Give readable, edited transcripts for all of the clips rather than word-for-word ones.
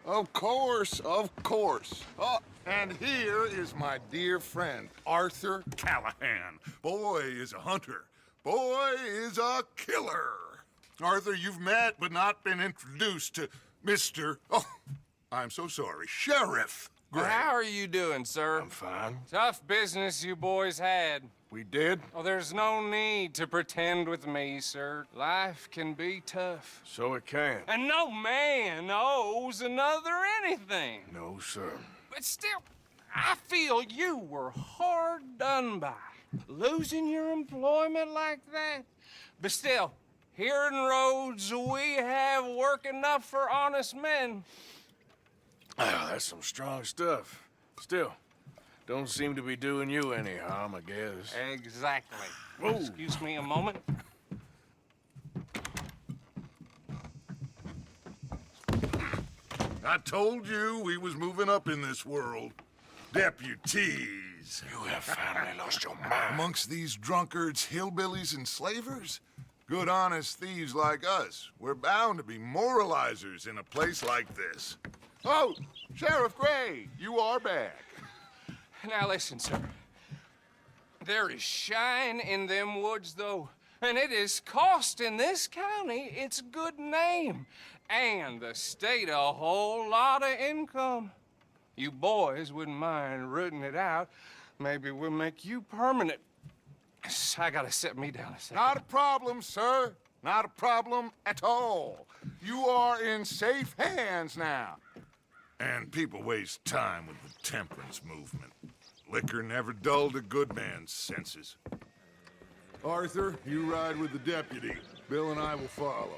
Of course, of course. Oh, and here is my dear friend, Arthur Callahan. Boy is a hunter. Boy is a killer. Arthur, you've met but not been introduced to Mr. Oh, I'm so sorry, Sheriff Gray. How are you doing, sir? I'm fine. Tough business you boys had. We did? Oh, there's no need to pretend with me, sir. Life can be tough. So it can. And no man owes another anything. No, sir. But still, I feel you were hard done by. Losing your employment like that. But still, here in Rhodes, we have work enough for honest men. Oh, that's some strong stuff. Still, don't seem to be doing you any harm, I guess. Exactly. Whoa. Excuse me a moment. I told you we was moving up in this world. Deputies. You have finally lost your mind. Amongst these drunkards, hillbillies, and slavers? Good, honest thieves like us. We're bound to be moralizers in a place like this. Oh, Sheriff Gray, you are back. Now listen, sir. There is shine in them woods, though, and it is costing this county its good name and the state a whole lot of income. You boys wouldn't mind rooting it out. Maybe we'll make you permanent. I gotta sit me down a second. Not a problem, sir. Not a problem at all. You are in safe hands now. And people waste time with the temperance movement. Liquor never dulled a good man's senses. Arthur, you ride with the deputy. Bill and I will follow.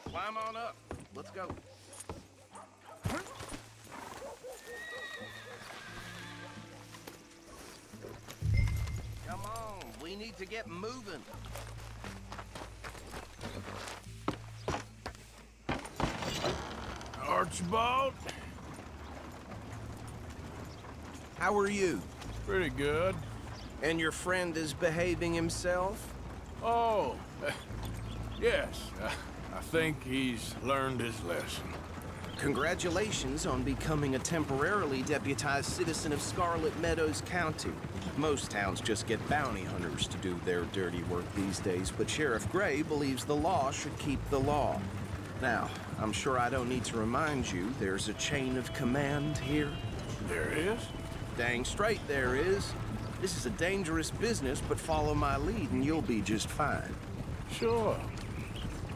Climb on up. Let's go. Come on, we need to get moving. Archibald? How are you? Pretty good. And your friend is behaving himself? Oh, yes. I think he's learned his lesson. Congratulations on becoming a temporarily deputized citizen of Scarlet Meadows County. Most towns just get bounty hunters to do their dirty work these days, but Sheriff Gray believes the law should keep the law. Now, I'm sure I don't need to remind you there's a chain of command here. There is? Dang straight there is. This is a dangerous business, but follow my lead and you'll be just fine. Sure.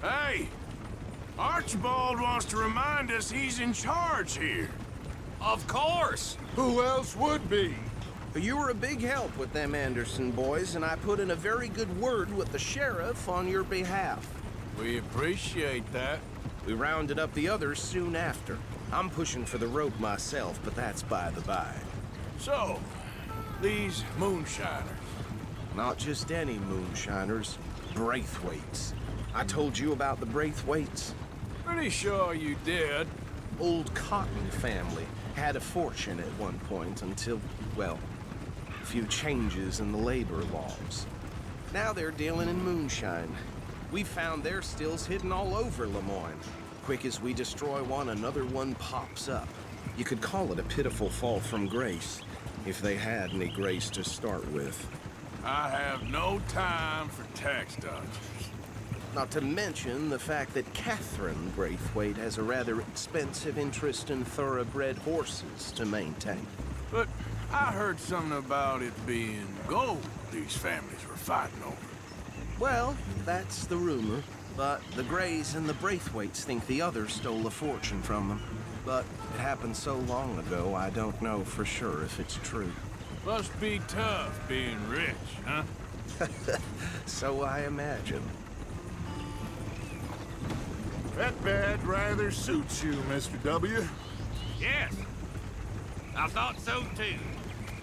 Hey! Archibald wants to remind us he's in charge here. Of course! Who else would be? You were a big help with them Anderson boys, and I put in a very good word with the sheriff on your behalf. We appreciate that. We rounded up the others soon after. I'm pushing for the rope myself, but that's by the by. So, these moonshiners. Not just any moonshiners, Braithwaites. I told you about the Braithwaites. Pretty sure you did. Old Cotton family had a fortune at one point until, well, a few changes in the labor laws. Now they're dealing in moonshine. We found their stills hidden all over Lemoyne. Quick as we destroy one, another one pops up. You could call it a pitiful fall from grace, if they had any grace to start with. I have no time for tax dodgers. Not to mention the fact that Catherine Braithwaite has a rather expensive interest in thoroughbred horses to maintain. But I heard something about it being gold these families were fighting over. Well, that's the rumor. But the Grays and the Braithwaites think the others stole a fortune from them. But it happened so long ago, I don't know for sure if it's true. Must be tough being rich, huh? So I imagine. That badge rather suits you, Mr. W. Yes. I thought so, too.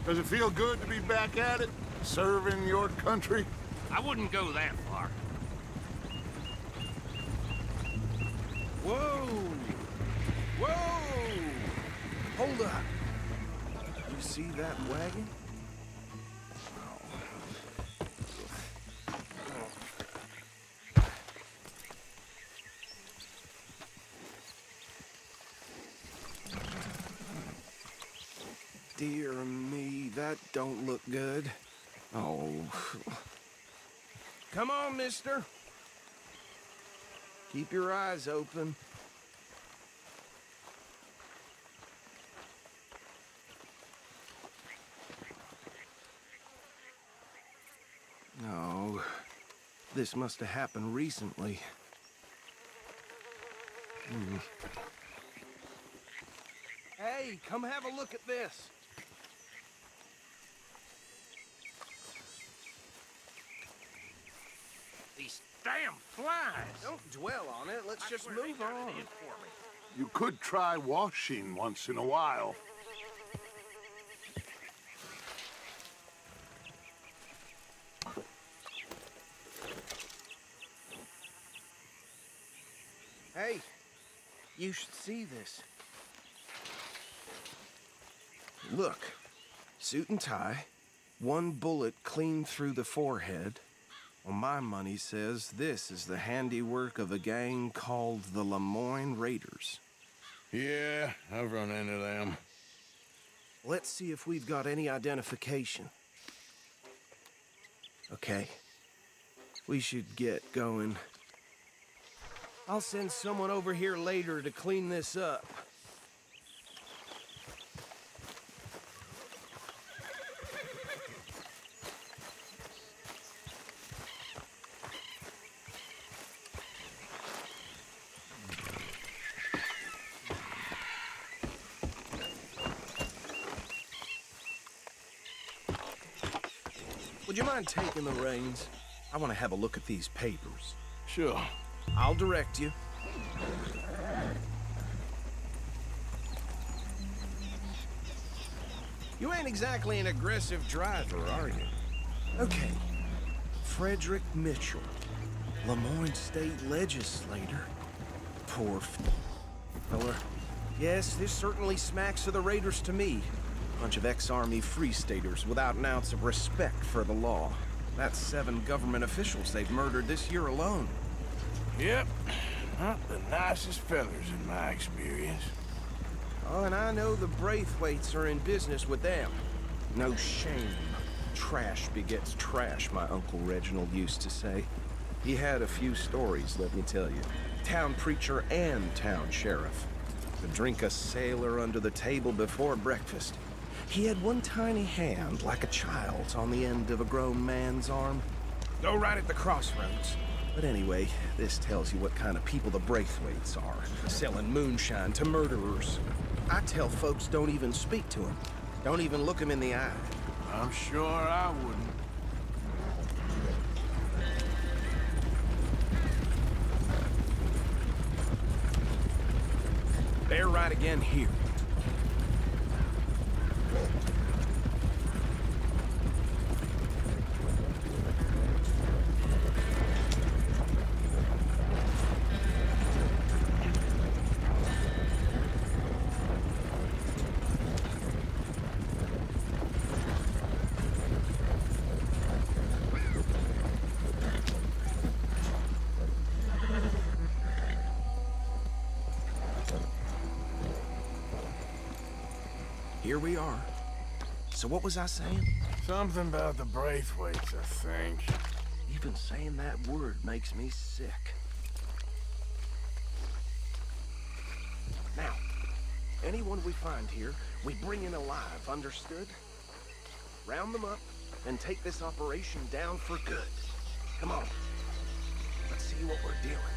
Does it feel good to be back at it? Serving your country? I wouldn't go that far. Whoa! Whoa! Hold up. You see that wagon? dear me, that don't look good. Oh. Come on, mister. Keep your eyes open. No. This must have happened recently. Hey, come have a look at this. These damn flies! Don't dwell on it. Let's just move on. You could try washing once in a while. Hey, you should see this. Look, suit and tie, one bullet clean through the forehead. Well, my money says this is the handiwork of a gang called the Lemoyne Raiders. Yeah, I've run into them. Let's see if we've got any identification. Okay, we should get going. I'll send someone over here later to clean this up. Would you mind taking the reins? I want to have a look at these papers. Sure. I'll direct you. You ain't exactly an aggressive driver, are you? Okay. Frederick Mitchell, Lemoyne State Legislator. Poor fella. Yes, this certainly smacks of the Raiders to me. Bunch of ex-Army Free Staters without an ounce of respect for the law. That's 7 government officials they've murdered this year alone. Yep. Not the nicest fellers in my experience. Oh, and I know the Braithwaites are in business with them. No shame. Trash begets trash, my Uncle Reginald used to say. He had a few stories, let me tell you. Town preacher and town sheriff. Could drink a sailor under the table before breakfast. He had one tiny hand, like a child's, on the end of a grown man's arm. Go right at the crossroads. But anyway, this tells you what kind of people the Braithwaites are, selling moonshine to murderers. I tell folks don't even speak to them. Don't even look them in the eye. I'm sure I wouldn't. Bear right again here. Here we are. So what was I saying? Something about the Braithwaites, I think. Even saying that word makes me sick. Now, anyone we find here, we bring in alive, understood? Round them up and take this operation down for good. Come on. Let's see what we're dealing with.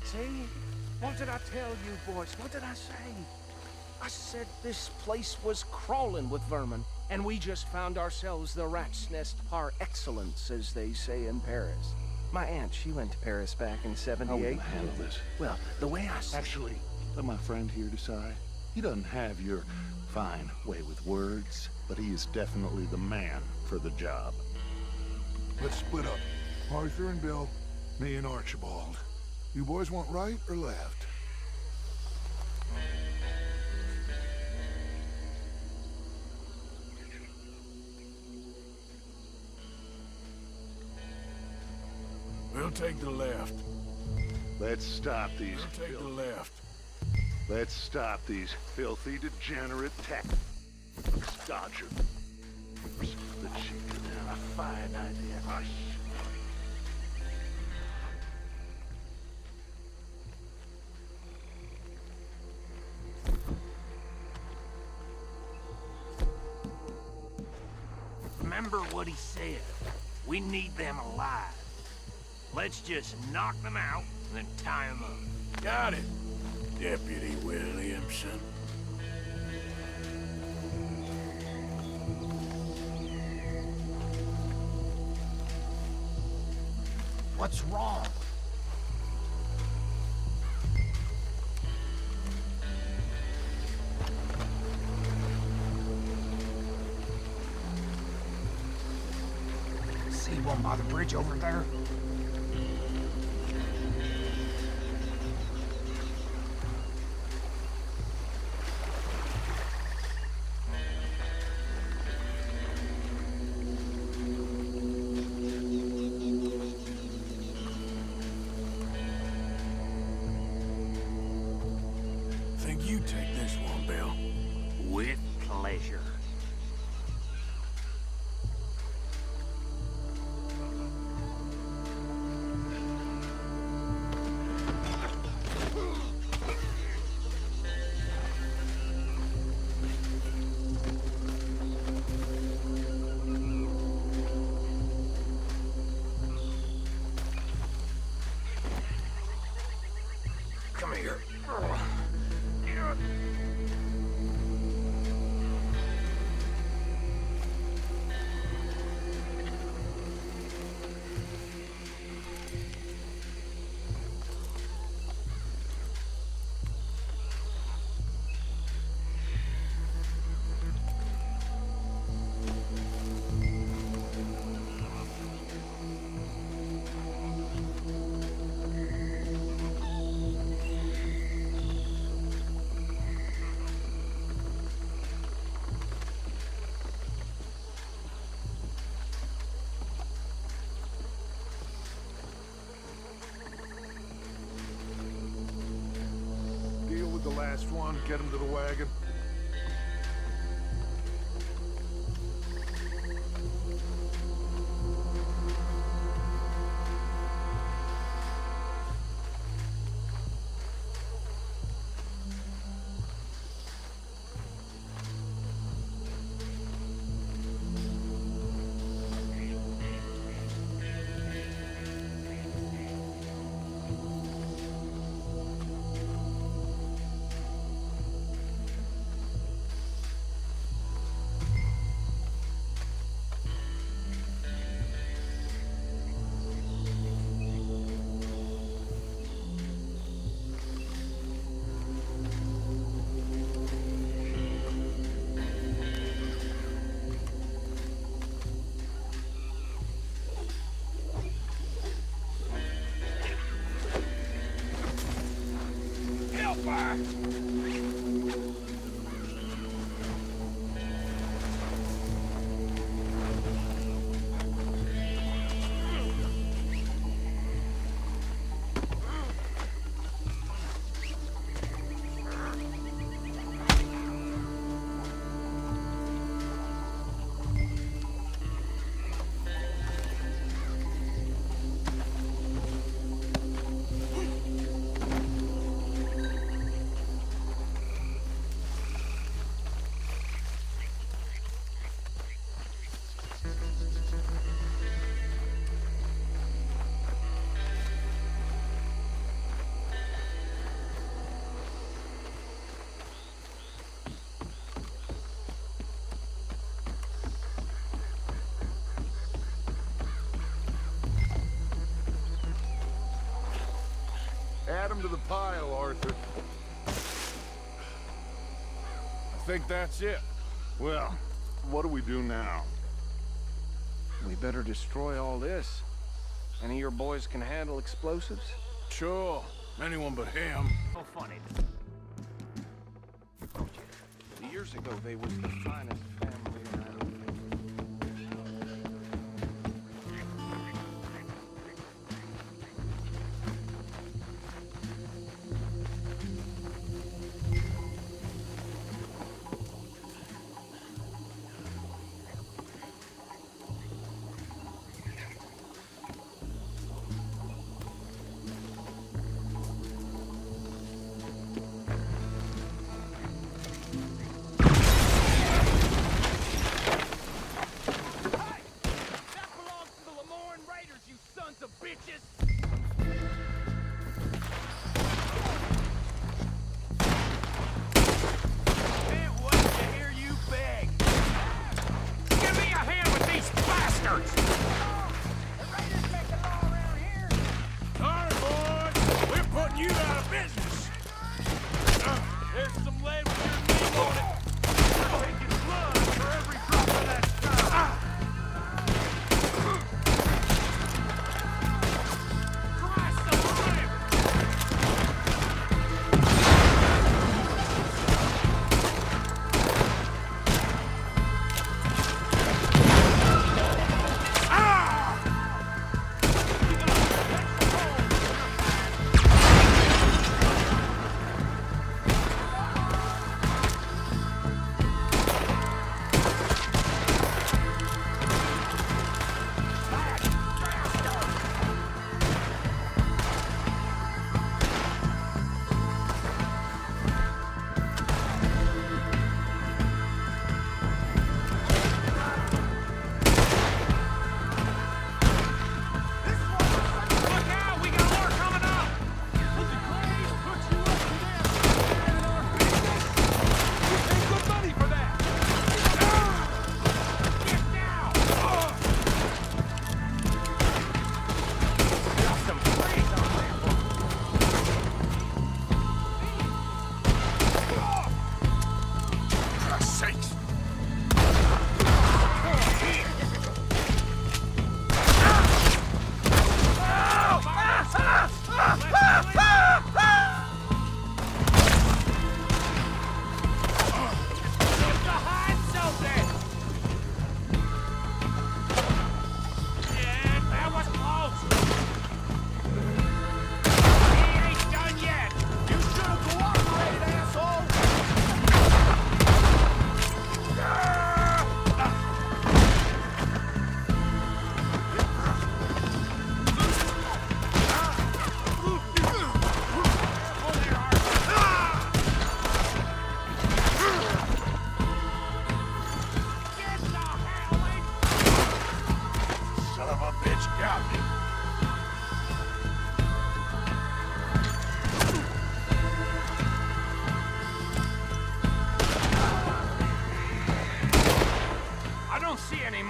See? What did I tell you, boys? What did I say? I said this place was crawling with vermin, and we just found ourselves the rat's nest par excellence, as they say in Paris. My aunt, she went to Paris back in How are we '78. gonna handle this? Well, the way I see Actually, let my friend here decide. He doesn't have your fine way with words, but he is definitely the man for the job. Let's split up. Arthur and Bill, me and Archibald. You boys want right or left? take the left. Let's stop these. We'll take the left. Let's stop these filthy, degenerate tech. Dodger. The chicken. A fine idea. Hush. Remember what he said. We need them alive. Let's just knock them out and then tie them up. Got it, Deputy Williamson. What's wrong? See one by the bridge over there? Think you take this one, Bill. With pleasure. Come here. Deal with the last one. Get him to the wagon. Add him to the pile, Arthur. I think that's it. Well, what do we do now? We better destroy all this. Any of your boys can handle explosives? Sure. Anyone but him. So funny. Years ago, they was the finest family in Ireland.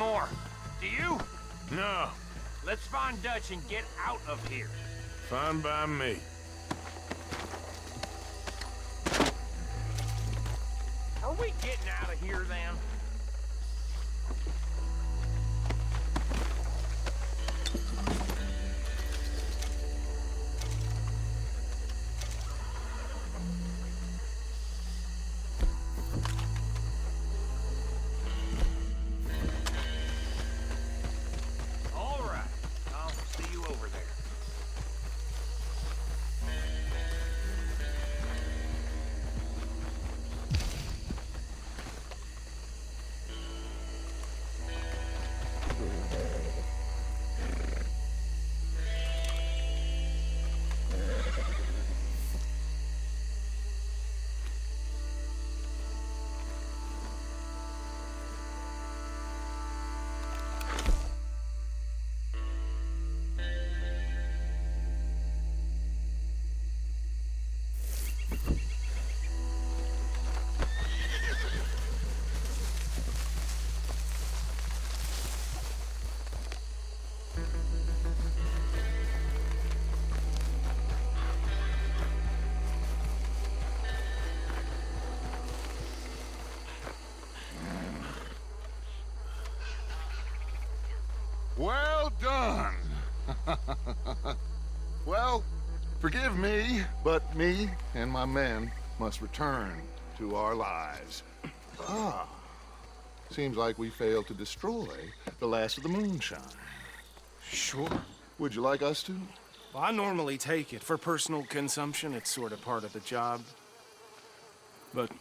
more. Do you? No, Let's find Dutch and get out of here. fine by me. Are we getting out of here, then? All right. I'll see you over there. Well done. Well, forgive me, but me and my men must return to our lives. Ah, seems like we failed to destroy the last of the moonshine. Sure. Would you like us to? Well, I normally take it for personal consumption. It's sort of part of the job. But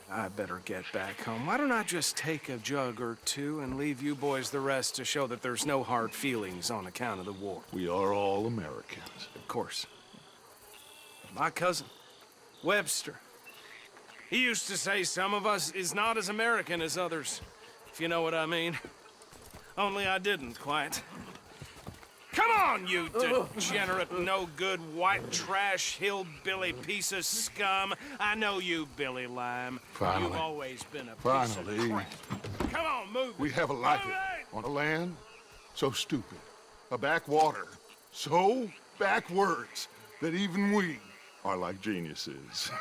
I better get back home. Why don't I just take a jug or two and leave you boys the rest to show that there's no hard feelings on account of the war? We are all Americans. Of course. My cousin, Webster, he used to say some of us is not as American as others, if you know what I mean. Only I didn't quite. Come on, you degenerate, no-good, white trash, hillbilly piece of scum. I know you, Billy Lime. Finally. You've always been a piece Finally. of crap. Come on, move. We have a life Move it! on a land so stupid, a backwater so backwards that even we are like geniuses.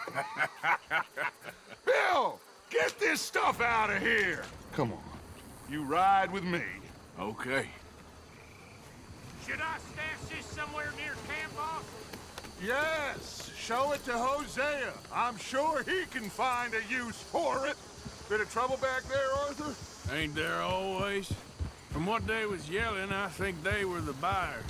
Bill, get this stuff out of here. Come on, you ride with me. Okay. Should I stash this somewhere near camp, boss? Yes, show it to Hosea. I'm sure he can find a use for it. Bit of trouble back there, Arthur? Ain't there always? From what they was yelling, I think they were the buyers.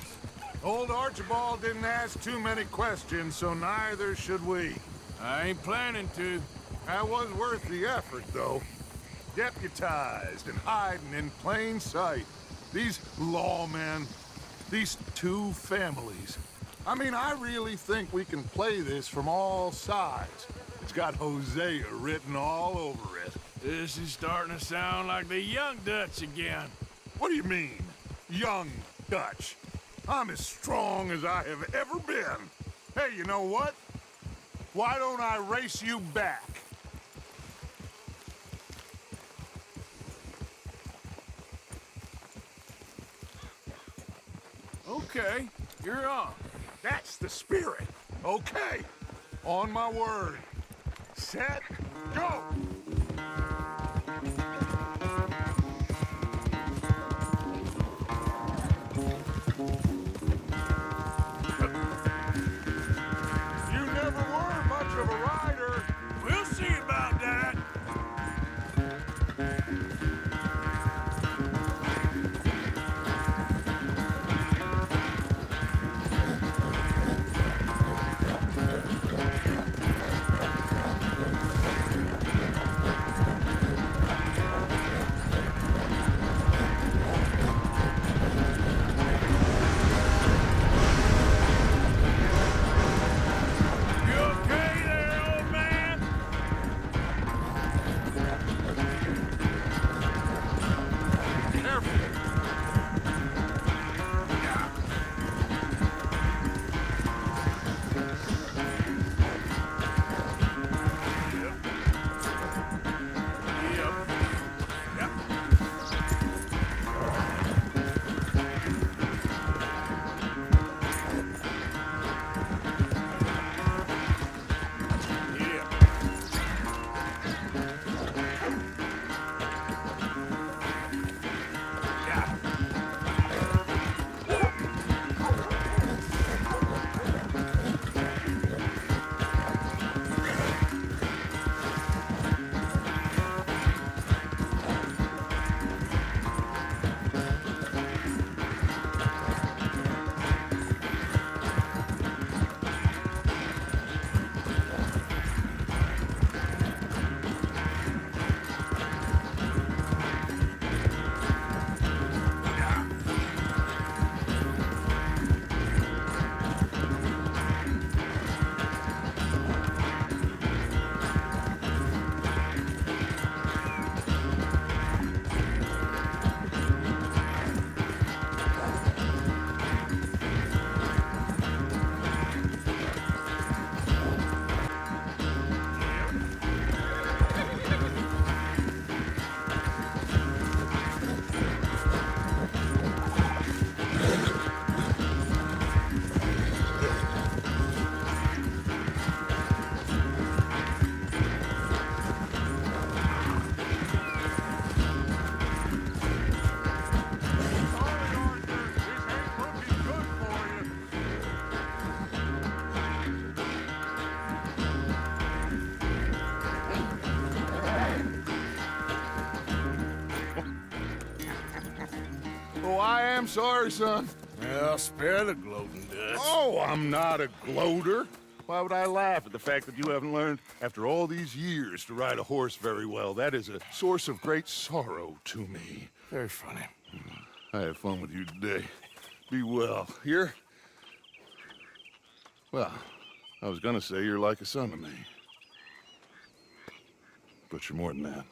Old Archibald didn't ask too many questions, so neither should we. I ain't planning to. That was worth the effort, though. Deputized and hiding in plain sight. These lawmen, these two families. I mean, I really think we can play this from all sides. It's got Hosea written all over it. This is starting to sound like the young Dutch again. What do you mean, young Dutch? I'm as strong as I have ever been. Hey, you know what? Why don't I race you back? Okay, you're on. That's the spirit. Okay. On my word. Set, go! You never were much of a rider. We'll see about that. I am sorry, son. Well, spare the gloating, Dutch. Oh, I'm not a gloater. Why would I laugh at the fact that you haven't learned, after all these years, to ride a horse very well? That is a source of great sorrow to me. Very funny. I had fun with you today. Be well. Here? Well, I was gonna say you're like a son to me. But you're more than that.